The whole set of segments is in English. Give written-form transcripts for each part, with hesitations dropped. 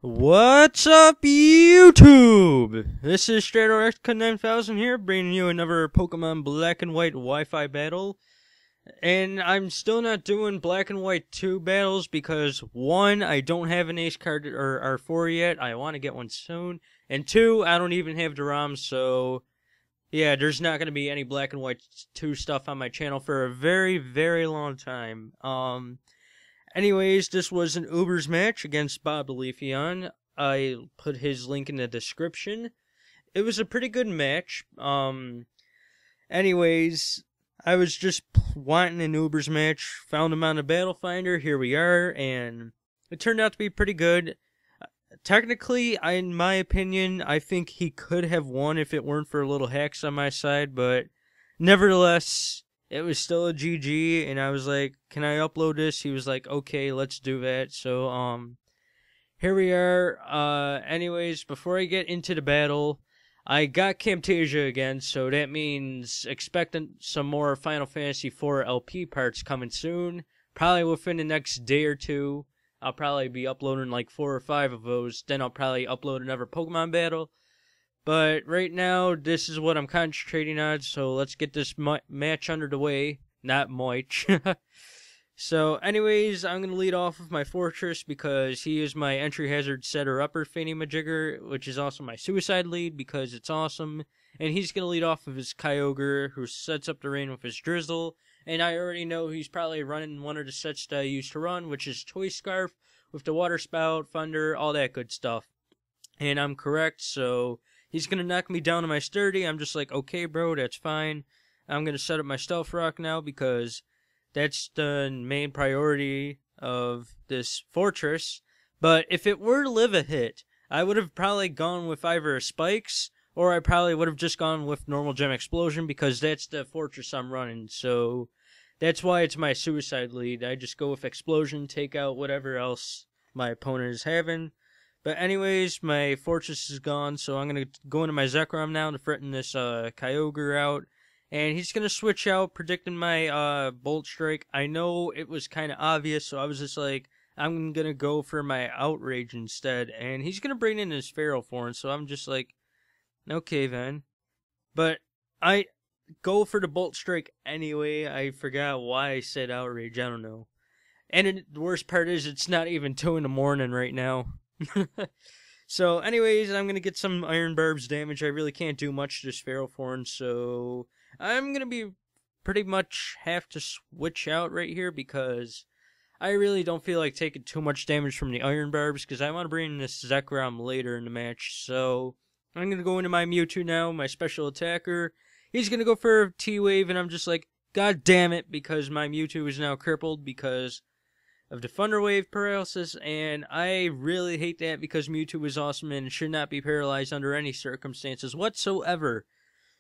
What's up, YouTube? This is StratoX9000 here, bringing you another Pokemon Black and White Wi-Fi battle. And I'm still not doing Black and White 2 battles because, one, I don't have an Ace card or R4 yet. I want to get one soon. And two, I don't even have the ROM, so yeah, there's not going to be any Black and White 2 stuff on my channel for a very, very long time. Anyways, this was an Ubers match against bobtheleafeon. I put his link in the description. It was a pretty good match. Anyways, I was just wanting an Ubers match. Found him on the Battle Finder. Here we are, and it turned out to be pretty good. Technically, in my opinion, I think he could have won if it weren't for little hacks on my side, but nevertheless, it was still a GG, and I was like, can I upload this? He was like, okay, let's do that. So, here we are. Anyways, before I get into the battle, I got Camtasia again, so that means expecting some more Final Fantasy IV LP parts coming soon. Probably within the next day or two. I'll probably be uploading like 4 or 5 of those. Then I'll probably upload another Pokemon battle. But right now, this is what I'm concentrating on, so let's get this match under the way. Not much. So, anyways, I'm going to lead off with my Fortress because he is my entry hazard setter-upper Majigger, which is also my suicide lead because it's awesome. And he's going to lead off with his Kyogre, who sets up the rain with his Drizzle. And I already know he's probably running one of the sets that I used to run, which is Choice Scarf with the Water Spout, Thunder, all that good stuff. And I'm correct, so he's going to knock me down to my Sturdy. I'm just like, okay, bro, that's fine. I'm going to set up my Stealth Rock now because that's the main priority of this Fortress. But if it were to live a hit, I would have probably gone with either Spikes, or I probably would have just gone with normal Gem Explosion because that's the Fortress I'm running. So that's why it's my suicide lead. I just go with Explosion, take out whatever else my opponent is having. But anyways, my Fortress is gone, so I'm going to go into my Zekrom now to threaten this Kyogre out. And he's going to switch out, predicting my Bolt Strike. I know it was kind of obvious, so I was just like, I'm going to go for my Outrage instead. And he's going to bring in his Feral Form, so I'm just like, okay then. But I go for the Bolt Strike anyway. I forgot why I said Outrage, I don't know. And the worst part is, it's not even 2 in the morning right now. So, anyways, I'm going to get some Iron Barbs damage. I really can't do much to this Feral Form, so I'm going to be pretty much have to switch out right here because I really don't feel like taking too much damage from the Iron Barbs because I want to bring in this Zekrom later in the match. So, I'm going to go into my Mewtwo now, my special attacker. He's going to go for a T-Wave, and I'm just like, god damn it, because my Mewtwo is now crippled because of the Thunder Wave paralysis, and I really hate that because Mewtwo is awesome and should not be paralyzed under any circumstances whatsoever.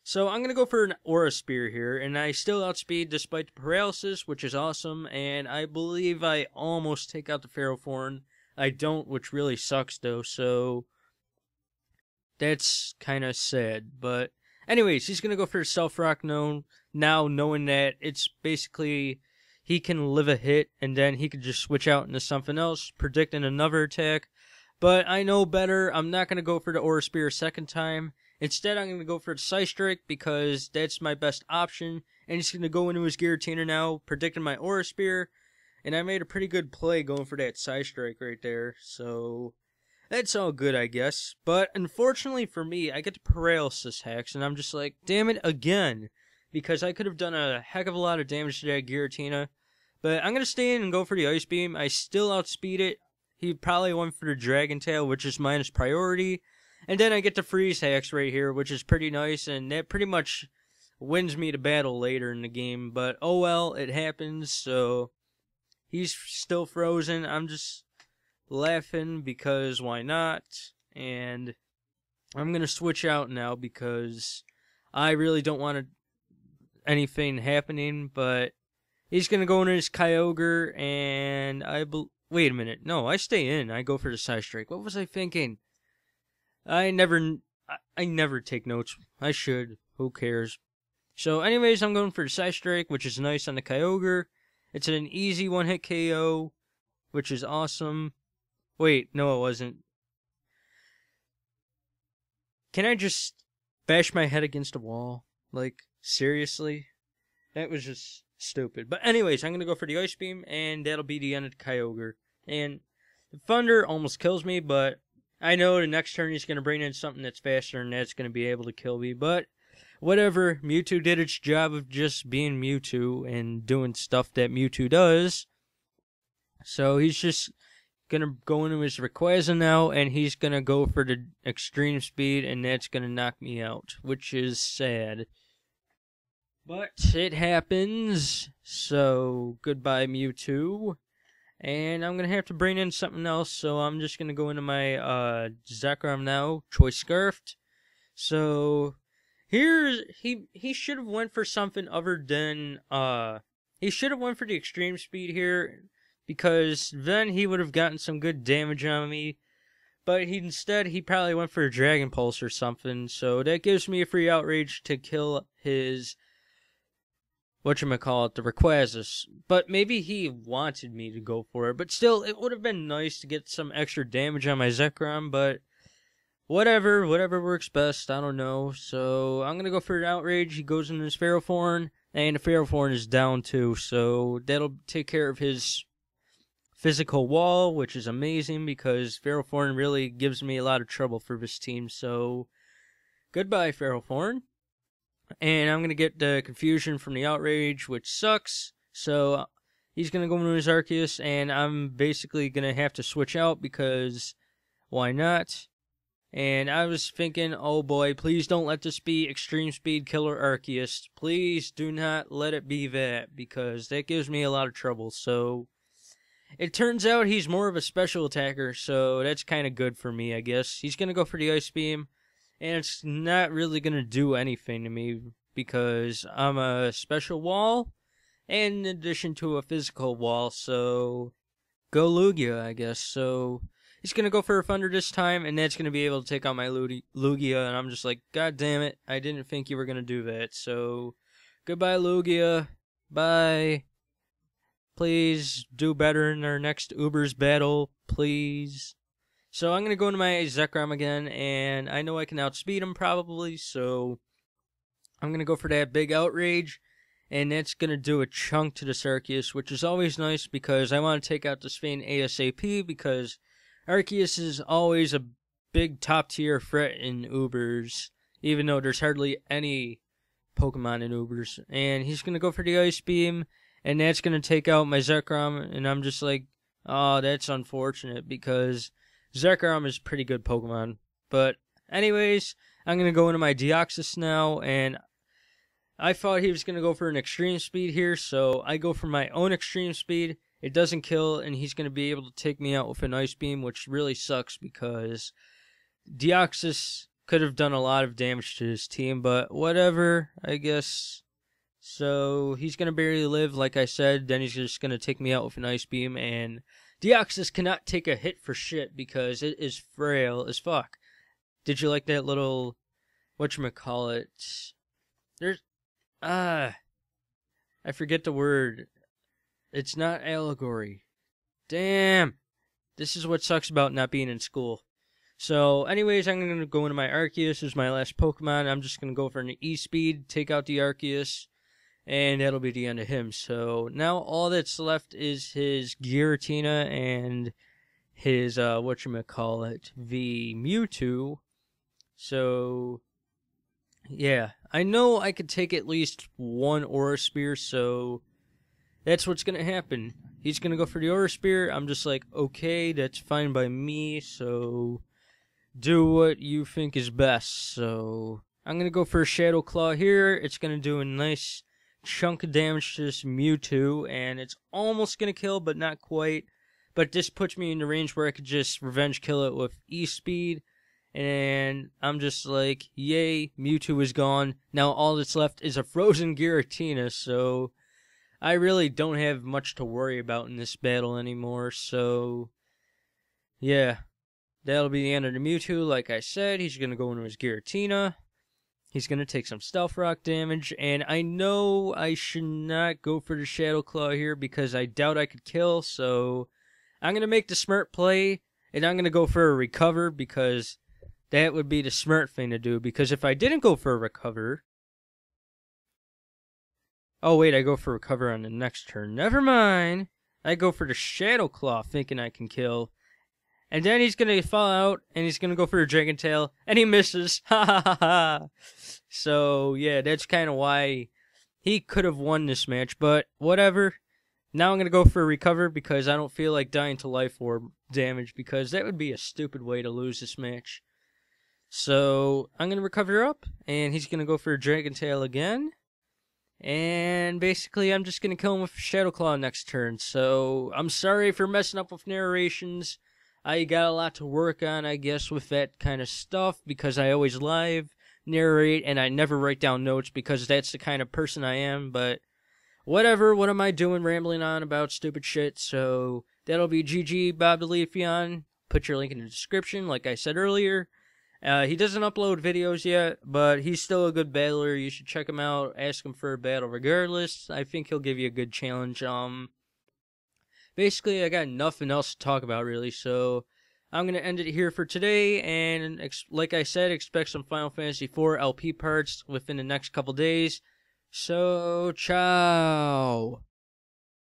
So I'm going to go for an Aura Spear here, and I still outspeed despite the paralysis, which is awesome, and I believe I almost take out the Feral Form. I don't, which really sucks though, so that's kind of sad. But anyways, he's going to go for a Stealth Rock now, knowing that it's basically he can live a hit, and then he could just switch out into something else, predicting another attack. But I know better. I'm not going to go for the Aura Spear a second time. Instead, I'm going to go for the Psystrike because that's my best option. And he's going to go into his Giratina now, predicting my Aura Spear. And I made a pretty good play going for that Psystrike right there. So that's all good, I guess. But unfortunately for me, I get the Paralysis hacks, and I'm just like, damn it, again. Because I could have done a heck of a lot of damage to that Giratina. But I'm going to stay in and go for the Ice Beam. I still outspeed it. He probably went for the Dragon Tail, which is minus priority. And then I get the Freeze hacks right here, which is pretty nice. And that pretty much wins me the battle later in the game. But oh well, it happens. So he's still frozen. I'm just laughing because why not? And I'm going to switch out now because I really don't want anything happening. But he's going to go into his Kyogre, and wait a minute. No, I stay in. I go for the Psystrike. What was I thinking? I never take notes. I should. Who cares? So, anyways, I'm going for the Psystrike, which is nice on the Kyogre. It's an easy one-hit KO, which is awesome. Wait, no, it wasn't. can I just bash my head against a wall? Like, seriously? That was just stupid. But anyways, I'm going to go for the Ice Beam, and that'll be the end of the Kyogre. And the Thunder almost kills me, but I know the next turn he's going to bring in something that's faster, and that's going to be able to kill me. But whatever, Mewtwo did its job of just being Mewtwo and doing stuff that Mewtwo does. So he's just going to go into his Rayquaza now, and he's going to go for the extreme speed, and that's going to knock me out, which is sad. But it happens, so goodbye Mewtwo. And I'm going to have to bring in something else, so I'm just going to go into my Zekrom now, Choice Scarfed. So here's he should have went for something other than he should have went for the extreme speed here, because then he would have gotten some good damage on me. But instead he probably went for a Dragon Pulse or something, so that gives me a free outrage to kill his the Rayquaza. But maybe he wanted me to go for it. But still, it would have been nice to get some extra damage on my Zekrom, but whatever works best, I don't know. So I'm going to go for an outrage. He goes into his Ferrothorn, and the Ferrothorn is down too, so that'll take care of his physical wall, which is amazing because Ferrothorn really gives me a lot of trouble for this team. So goodbye, Ferrothorn. And I'm going to get the Confusion from the Outrage, which sucks. So he's going to go into his Arceus, and I'm basically going to have to switch out because why not? And I was thinking, oh boy, please don't let this be Extreme Speed Killer Arceus. Please do not let it be that, because that gives me a lot of trouble. So it turns out he's more of a special attacker, so that's kind of good for me, I guess. He's going to go for the Ice Beam. And it's not really going to do anything to me because I'm a special wall in addition to a physical wall. So go Lugia, I guess. So he's going to go for a Thunder this time, and that's going to be able to take out my Lugia. And I'm just like, God damn it, I didn't think you were going to do that. So goodbye, Lugia. Bye. Please do better in our next Uber's battle, please. So I'm going to go into my Zekrom again, and I know I can outspeed him probably, so I'm going to go for that big Outrage, and that's going to do a chunk to the Arceus, which is always nice because I want to take out this Swain ASAP, because Arceus is always a big top-tier threat in Ubers, even though there's hardly any Pokemon in Ubers. And he's going to go for the Ice Beam, and that's going to take out my Zekrom, and I'm just like, oh, that's unfortunate, because Zekrom is a pretty good Pokemon. But anyways, I'm going to go into my Deoxys now, and I thought he was going to go for an Extreme Speed here, so I go for my own Extreme Speed. It doesn't kill, and he's going to be able to take me out with an Ice Beam, which really sucks because Deoxys could have done a lot of damage to his team, but whatever, I guess. So he's going to barely live, like I said, then he's just going to take me out with an Ice Beam, and Deoxys cannot take a hit for shit because it is frail as fuck. Did you like that little, whatchamacallit? There's, I forget the word. It's not allegory. Damn. This is what sucks about not being in school. So, anyways, I'm going to go into my Arceus. This is my last Pokemon. I'm just going to go for an E-Speed, take out the Arceus, and that'll be the end of him. So now all that's left is his Giratina and his, the Mewtwo. So, yeah. I know I could take at least one Aura Spear, so that's what's going to happen. He's going to go for the Aura Spear. I'm just like, okay, that's fine by me, so do what you think is best. So I'm going to go for a Shadow Claw here. It's going to do a nice chunk of damage to this Mewtwo, and it's almost going to kill, but not quite. But this puts me in the range where I could just revenge kill it with E-Speed, and I'm just like, yay, Mewtwo is gone. Now all that's left is a frozen Giratina, so I really don't have much to worry about in this battle anymore, so yeah. That'll be the end of the Mewtwo. Like I said, he's going to go into his Giratina. He's going to take some Stealth Rock damage, and I know I should not go for the Shadow Claw here because I doubt I could kill, so I'm going to make the smart play, and I'm going to go for a Recover because that would be the smart thing to do, because if I didn't go for a recover... Oh, wait, I go for recover on the next turn. Never mind. I go for the Shadow Claw, thinking I can kill. And then he's going to fall out, and he's going to go for a Dragon Tail, and he misses. Ha ha ha ha. So, yeah, that's kind of why he could have won this match, but whatever. Now I'm going to go for a recover because I don't feel like dying to life orb damage, because that would be a stupid way to lose this match. So, I'm going to recover up, and he's going to go for a Dragon Tail again. And basically, I'm just going to kill him with Shadow Claw next turn. So, I'm sorry for messing up with narrations. I got a lot to work on, I guess, with that kind of stuff, because I always live narrate, and I never write down notes, because that's the kind of person I am. But whatever, what am I doing rambling on about stupid shit? So, that'll be GG, bobtheleafeon. Put your link in the description, like I said earlier. He doesn't upload videos yet, but he's still a good battler. You should check him out. Ask him for a battle regardless. I think he'll give you a good challenge. Basically, I got nothing else to talk about, really, so I'm going to end it here for today, and like I said, expect some Final Fantasy IV LP parts within the next couple days. So, ciao!